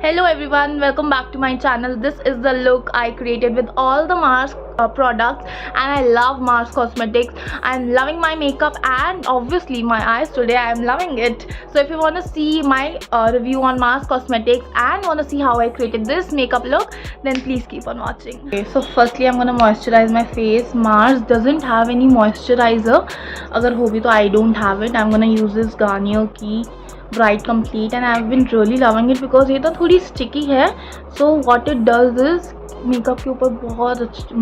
Hello everyone, welcome back to my channel. This is the look I created with all the Mars products, and I love Mars Cosmetics. I'm loving my makeup and obviously my eyes today. I'm loving it. So if you want to see my review on Mars Cosmetics and want to see how I created this makeup look, then please keep on watching. Okay, so firstly I'm gonna moisturize my face. Mars doesn't have any moisturizer. Agar ho bhi to I don't have it. I'm gonna use this Garnier की Bright Complete and I've been really loving it because ये तो थोड़ी sticky है. So what it does is makeup के ऊपर बहुत अच्छे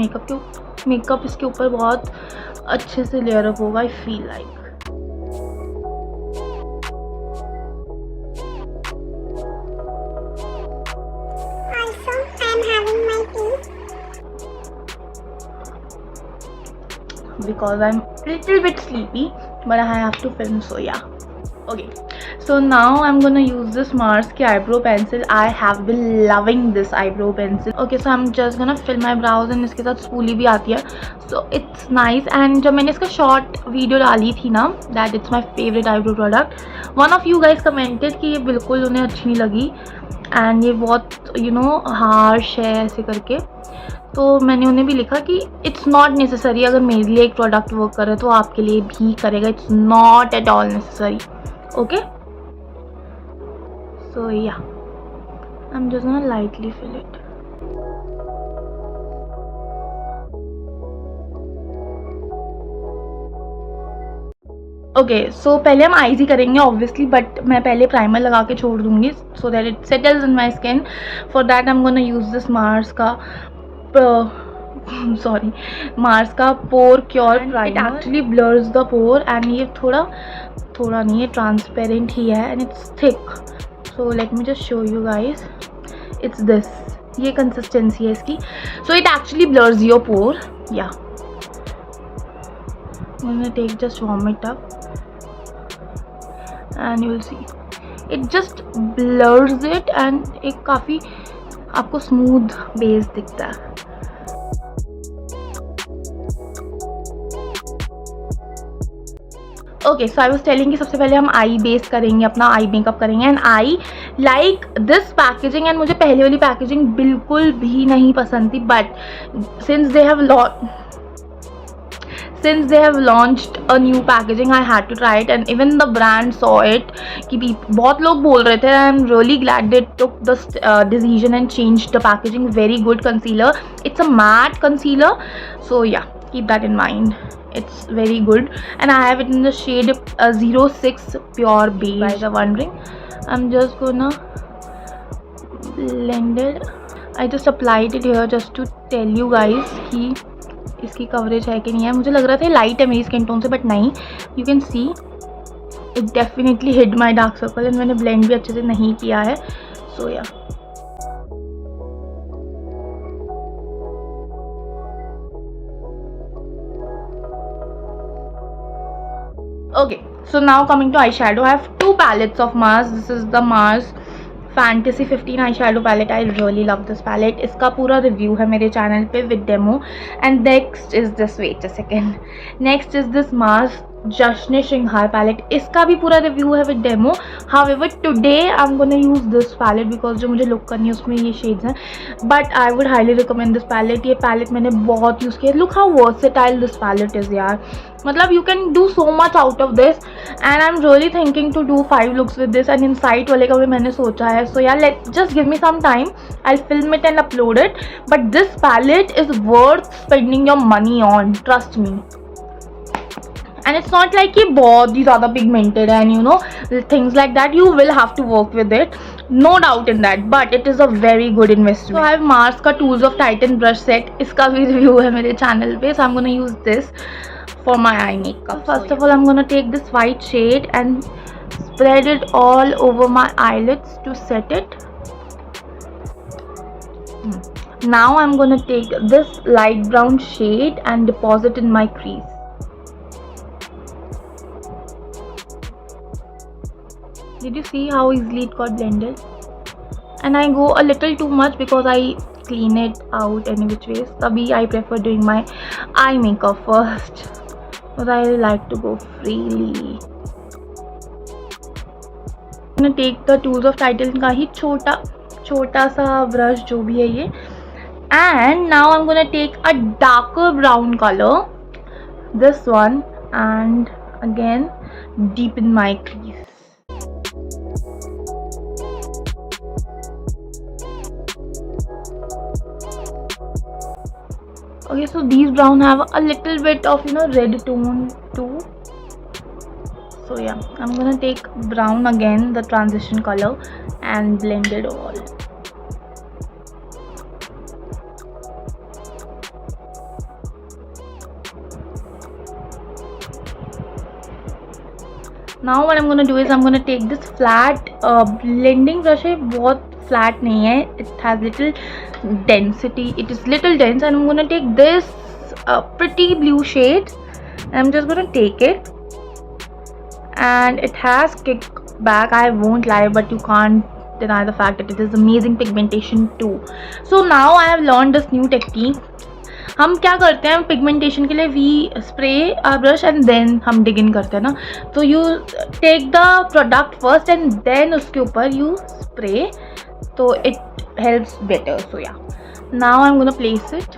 makeup इसके ऊपर बहुत अच्छे से लेयर अप होगा. I feel like. Also, I am having my tea because I'm a little bit sleepy, but I have to film, so yeah. Okay, so now I'm gonna use this Mars की eyebrow pencil. I have been loving this eyebrow pencil. Okay, so I'm just gonna fill my brows and इसके साथ spoolie भी आती है, so it's nice. And जब मैंने इसका short video डाली थी ना, that it's my favorite eyebrow product, one of you guys commented कि ये बिल्कुल उन्हें अच्छी नहीं लगी and ये बहुत harsh है ऐसे करके. तो मैंने उन्हें भी लिखा कि इट्स नॉट नेसेसरी. अगर मेरे लिए एक प्रोडक्ट वर्क करे तो आपके लिए भी करेगा. It's not at all necessary. Okay, so yeah I am just gonna lightly fill it. Okay, so पहले हम आईज ही करेंगे ऑब्वियसली, बट मैं पहले प्राइमर लगा के छोड़ दूंगी so that it settles in my skin. For that I am gonna use this Mars का pore cure primer. It actually blurs the pore and ये थोड़ा नहीं, ये ट्रांसपेरेंट ही है and it's thick. So let me just show you guys. It's this, ये consistency है इसकी. So it actually blurs your pore. Yeah I'm gonna take just warm it up and you will see it just blurs it and एक काफ़ी आपको smooth base दिखता है. Okay, so I was telling कि सबसे पहले हम आई बेस करेंगे, अपना आई मेकअप करेंगे. And I like this packaging and मुझे पहले वाली पैकेजिंग बिल्कुल भी नहीं पसंद थी, but since they have launched a new packaging, I had to try it and even the brand saw it कि बहुत लोग बोल रहे थे. I'm really glad they took the decision and changed the packaging. Very good concealer. It's a matte concealer, so yeah, keep that in mind. It's very good and I have it in the shade 06 Pure Beige. Guys are wondering, I'm just gonna blend it. I just applied it here just to tell you guys कि इसकी coverage है कि नहीं है. मुझे लग रहा था लाइट है मेरी स्किन टोन से, बट नहीं. You can see it definitely hid my dark circle and मैंने ब्लेंड भी अच्छे से नहीं किया है. सो या okay, so now coming to eyeshadow, I have two palettes of Mars. This is the Mars Fantasy 15 eyeshadow palette. I really love this palette. इसका पूरा रिव्यू है मेरे चैनल पे with demo. And next is this, wait a second, next is this Mars jash-e-shringar palette. इसका भी पूरा review है with demo. However today I'm gonna use this palette because जो मुझे लुक करनी है उसमें ये शेड्स हैं. But I would highly recommend this palette. ये palette मैंने बहुत यूज़ किया. Look how versatile this palette is यार. मतलब you can do so much out of this and I'm really thinking to do 5 looks with this. and insight वाले का भी मैंने सोचा है. So yeah, just give me some time. I'll film it and upload it. But this palette is worth spending your money on. Trust me. And it's not like ये बहुत ही ज़्यादा pigmented and things like that. You will have to work with it, no doubt in that, but it is a very good investment. So I have Mars का Tools of Titan brush set. इसका भी review है मेरे channel पे. So I'm gonna use this for my eye makeup. So first of all I'm gonna take this white shade and spread it all over my eyelids to set it. Now I'm gonna take this light brown shade and deposit in my crease. Did you see how easily it got blended? And I go a little too much because I clean it out any which ways. Tabhi I prefer doing my eye makeup first because I like to go freely. I'm gonna take the Tools of Titan का ही छोटा छोटा सा brush जो भी है ये. And now I'm gonna take a darker brown color, this one, and again deepen my crease. Okay, so these brown have a little bit of red tone too. So yeah, I'm gonna take brown again, the transition color, and blend it all. Now what I'm gonna do is I'm gonna take this flat blending brush है, बहुत flat नहीं है, it has little density, it is little dense, and I'm gonna take this pretty blue shade, and I'm just gonna take it, and it has kickback, I won't lie, but you can't deny the fact that it is amazing pigmentation too. So now I have learned this new technique. हम क्या करते हैं pigmentation के लिए, we spray brush and then हम dig in करते हैं ना. तो you take the product first and then उसके ऊपर यू स्प्रे, तो it helps better. So yeah, now I am gonna place it.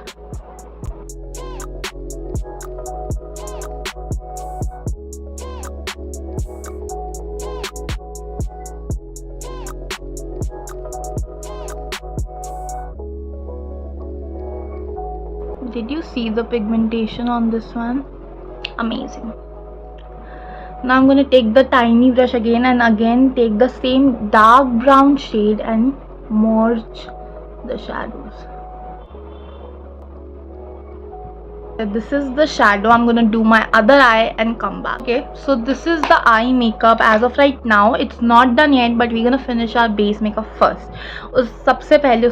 Did you see the pigmentation on this one? Amazing. Now I'm going to take the tiny brush again and again take the same dark brown shade and merge the shadows. This is the shadow. I'm gonna do my other eye and come back. Okay, so this is the eye makeup as of right now. It's not done yet, but we're gonna finish our base makeup first. उससे पहले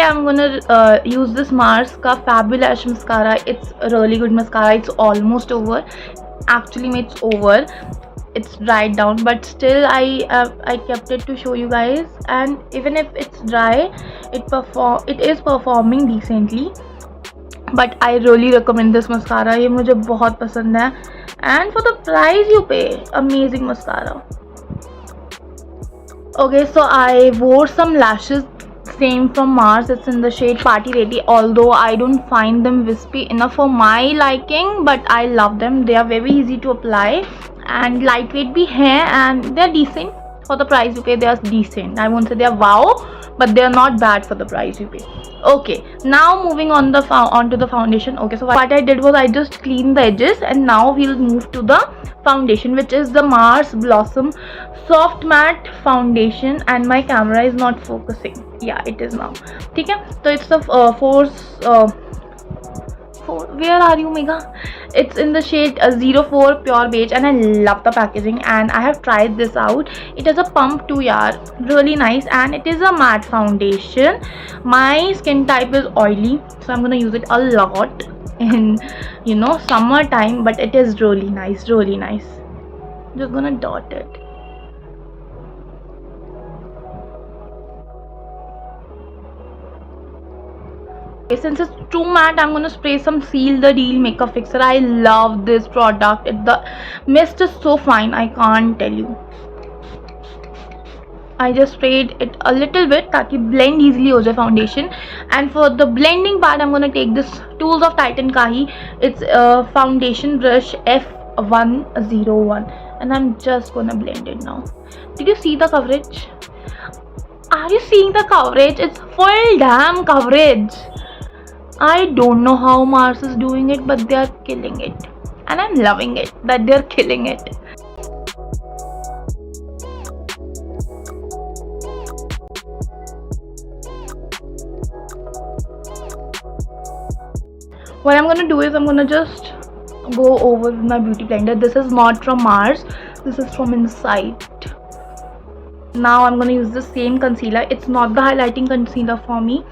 I'm gonna use this Mars का Fabulous mascara. It's a really good mascara. It's almost over. Actually, it's over. It's dried down, but still I kept it to show you guys, and even if it's dry, it is performing decently. But I really recommend this mascara. ये मुझे बहुत पसंद है, and for the price you pay, amazing mascara. Okay, so I wore some lashes, same from Mars. It's in the shade Party Ready, although I don't find them wispy enough for my liking, but I love them. They are very easy to apply and lightweight bhi hai, and they are decent for the price you pay. They are decent. I won't say they are wow, but they are not bad for the price you pay. Okay, now moving on onto the foundation. Okay, so what I did was I just cleaned the edges, and now we'll move to the foundation, which is the Mars Blossom Soft Matte Foundation, and my camera is not focusing. Yeah, it is now. ठीक है, तो it's the where are you, Megha? It's in the shade 04 Pure Beige, and I love the packaging, and I have tried this out. It has a pump too, yaar, really nice, and it is a matte foundation. My skin type is oily, so I'm gonna use it a lot in summertime, but it is really nice. Just gonna dot it. Since it's too matte, I'm gonna spray some Seal the Deal makeup fixer. I love this product. The mist is so fine, I can't tell you. I just sprayed it a little bit ताकि blend easily हो जाए foundation. And for the blending part, I'm gonna take this Tools of Titan का ही. It's a foundation brush F101, and I'm just gonna blend it now. Did you see the coverage? Are you seeing the coverage? It's full damn coverage. I don't know how Mars is doing it, but they are killing it, and I'm loving it that they are killing it. What I'm gonna do is I'm gonna just go over with my beauty blender. This is not from Mars, this is from Inside. Now I'm gonna use the same concealer. It's not the highlighting concealer for me,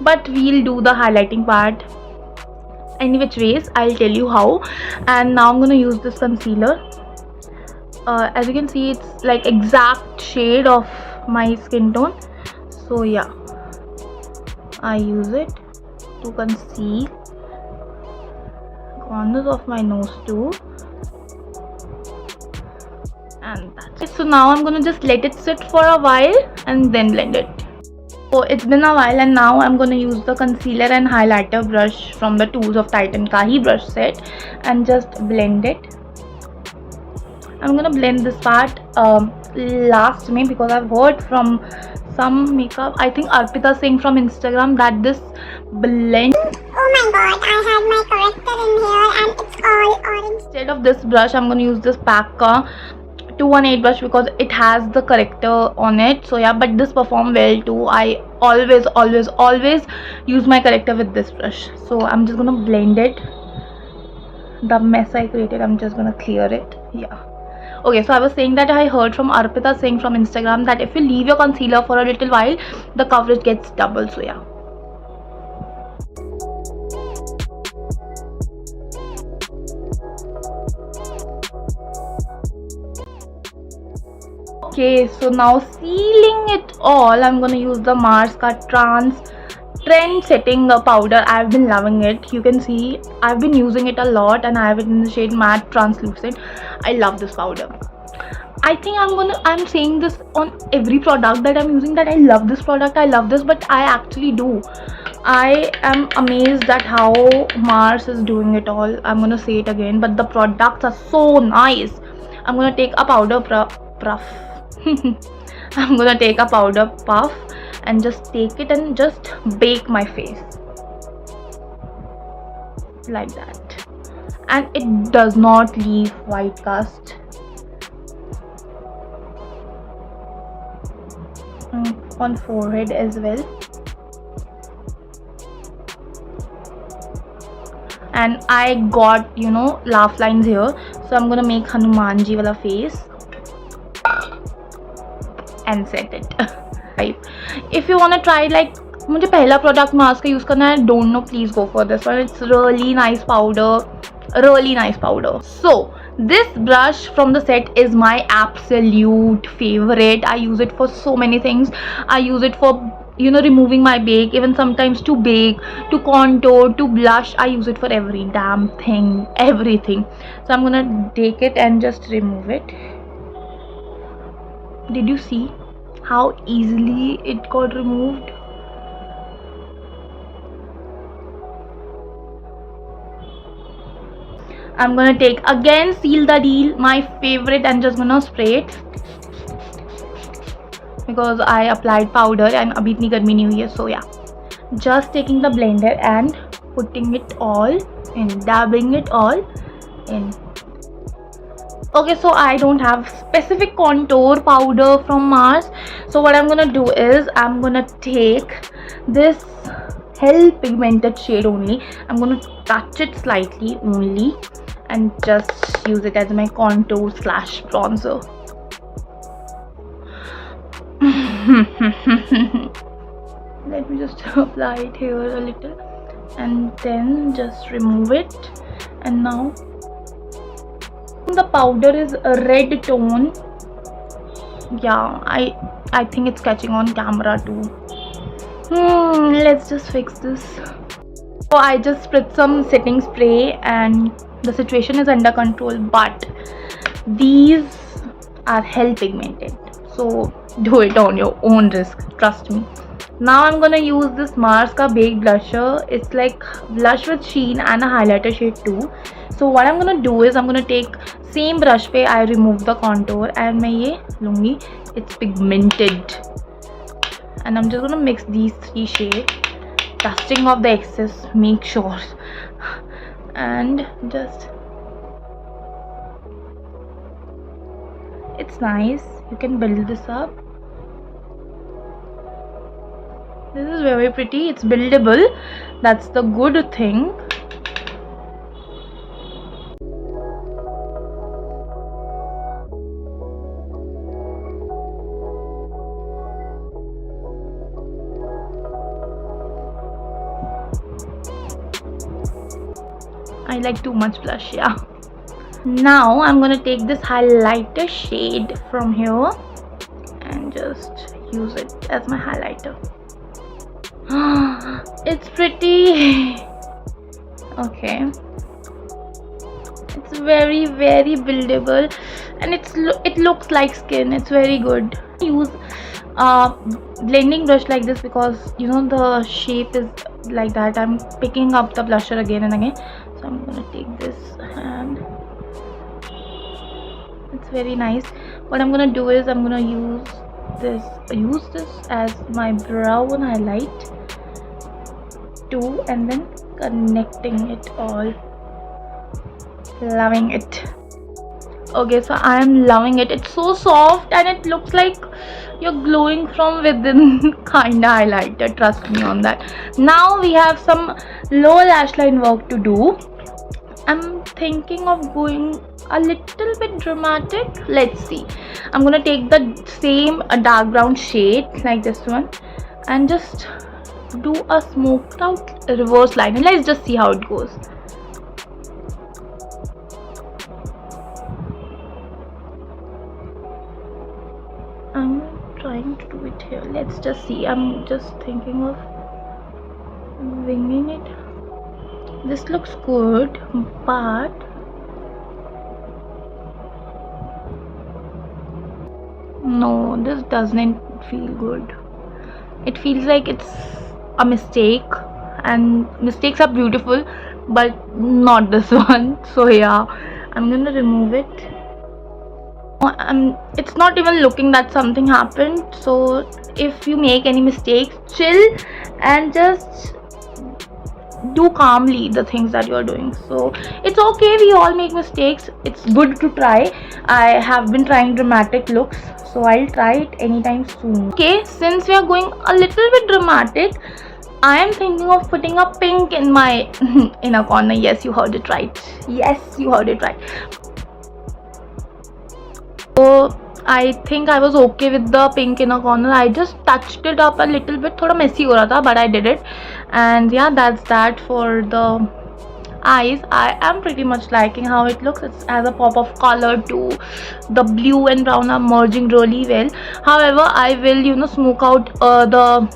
but we'll do the highlighting part any which ways. I'll tell you how. And now I'm gonna use this concealer. As you can see, it's like exact shade of my skin tone. So yeah, I use it to conceal corners of my nose too, And that's it. So now I'm gonna just let it sit for a while and then blend it. So it's been a while, and now I'm gonna use the concealer and highlighter brush from the Tools of Titan Kahi brush set and just blend it. I'm gonna blend this part last me, because I've heard from some makeup, I think Arpita saying from Instagram, that this blend, Oh my god, I had my corrector in here and it's all orange. instead of this brush I'm gonna use this Packa 218 brush because it has the corrector on it. So yeah, but this performed well too. I always use my corrector with this brush. So I'm just gonna blend it. The mess I created, I'm just gonna clear it. Yeah. Okay, so I was saying that I heard from Arpita saying from Instagram that if you leave your concealer for a little while, the coverage gets double. So yeah. Okay, so now sealing it all, I'm gonna use the Mars ka trend setting powder. I've been loving it. You can see I've been using it a lot, and I have it in the shade matte translucent. I love this powder. I think I'm saying this on every product that I'm using, that I love this product, I love this, but I actually do. I am amazed at how Mars is doing it all. I'm gonna say it again, but the products are so nice. I'm gonna take a powder puff. I'm gonna take a powder puff and just take it and just bake my face like that, and it does not leave white cast. On forehead as well, and I got, you know, laugh lines here, so I'm gonna make Hanumanji wala face and set it. If you wanna try, like, मुझे पहला product mask का use करना है, don't know, please go for this one. It's really nice powder. So this brush from the set is my absolute favorite. I use it for so many things. I use it for, you know, removing my bake, even sometimes to bake, to contour, to blush. I use it for every damn thing, everything. So I'm gonna take it and just remove it. Did you see how easily it got removed? I'm gonna take again Seal the Deal, my favorite, and just gonna spray it because I applied powder and abhi itni garmi nahi hui hai. So yeah, just taking the blender and putting it all in, dabbing it all in. Okay, so I don't have specific contour powder from Mars, so what I'm gonna do is I'm gonna take this hell pigmented shade only. I'm gonna touch it slightly only and just use it as my contour slash bronzer. Let me just apply it here a little and then just remove it. And now the powder is a red tone. Yeah, I think it's catching on camera too. Let's just fix this. So I just spritz some setting spray and the situation is under control, but these are hell pigmented, so do it on your own risk, trust me. Now I'm gonna use this Mars ka baked blusher. It's like blush with sheen and a highlighter shade too. So what I'm gonna do is I'm gonna take same brush pe I remove the contour and मैं ये लूँगी. It's pigmented and I'm just gonna mix these three shades, dusting off the excess, make sure, and just, it's nice. You can build this up. This is very pretty. It's buildable. That's the good thing. I like too much blush, yeah. Now I'm gonna take this highlighter shade from here and just use it as my highlighter. It's pretty. Okay, it's very buildable. and it looks like skin. It's very good. Use blending brush like this because you know the shape is like that. I'm picking up the blusher again and again, so I'm gonna take this and it's very nice. What I'm gonna do is I'm gonna use this as my brown highlight too, and then connecting it all. Loving it. Okay, so I am loving it. It's so soft and it looks like you're glowing from within kinda highlighter, trust me on that. Now we have some lower lash line work to do. I'm thinking of going a little bit dramatic. Let's see. I'm gonna take the same dark brown shade like this one and just do a smoked out reverse line, and let's just see how it goes. I'm trying to do it here. Let's just see. I'm just thinking of winging it. This looks good, but no, this doesn't feel good. It feels like it's a mistake, and mistakes are beautiful, but not this one. So yeah, I'm gonna remove it. It's not even looking that something happened. So if you make any mistakes, chill and just do calmly the things that you're doing. So it's okay, we all make mistakes. It's good to try. I have been trying dramatic looks, so I'll try it anytime soon. Okay, since we are going a little bit dramatic, I am thinking of putting a pink in my inner corner. Yes, you heard it right. Yes, you heard it right. So I think I was okay with the pink inner corner. I just touched it up a little bit. Thoda messy ho raha tha, but I did it. And yeah, that's that for the eyes. I am pretty much liking how it looks. It has a pop of color too. The blue and brown are merging really well. However, I will smoke out the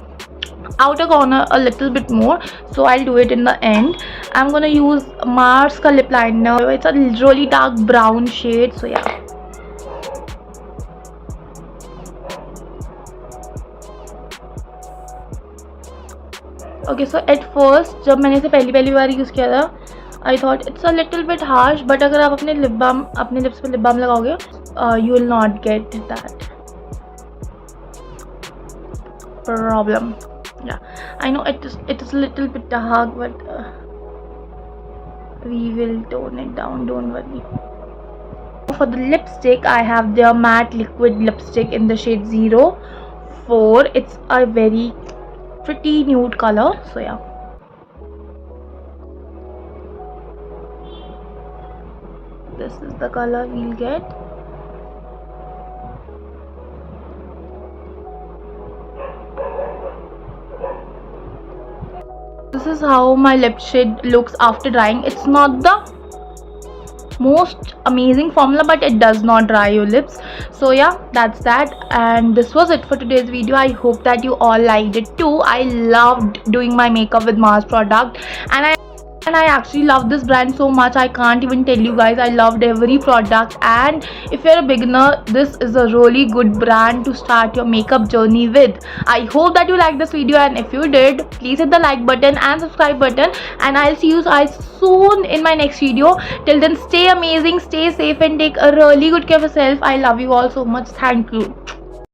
outer corner a little bit more, so I'll do it in the end. I'm gonna use Mars ka lip liner. It's a really dark brown shade, so yeah. Okay, so at first जब मैंने इसे पहली बार use किया था, I thought it's a little bit harsh, but अगर आप अपने lips पे लिप बाम लगाओगे, you will not get that problem. Yeah, I know it is a little bit dark, but we will tone it down, don't worry. For the lipstick, I have their matte liquid lipstick in the shade 04. It's a very pretty nude color, so yeah. This is the color we'll get. This is how my lip shade looks after drying. It's not the most amazing formula, but it does not dry your lips. So yeah, that's that, and this was it for today's video. I hope that you all liked it too. I loved doing my makeup with Mars product, and I actually love this brand so much. I can't even tell you guys. I loved every product, and if you're a beginner, this is a really good brand to start your makeup journey with. I hope that you liked this video, and if you did, please hit the like button and subscribe button, and I'll see you guys soon in my next video. Till then, stay amazing, stay safe, and take a really good care of yourself. I love you all so much. Thank you.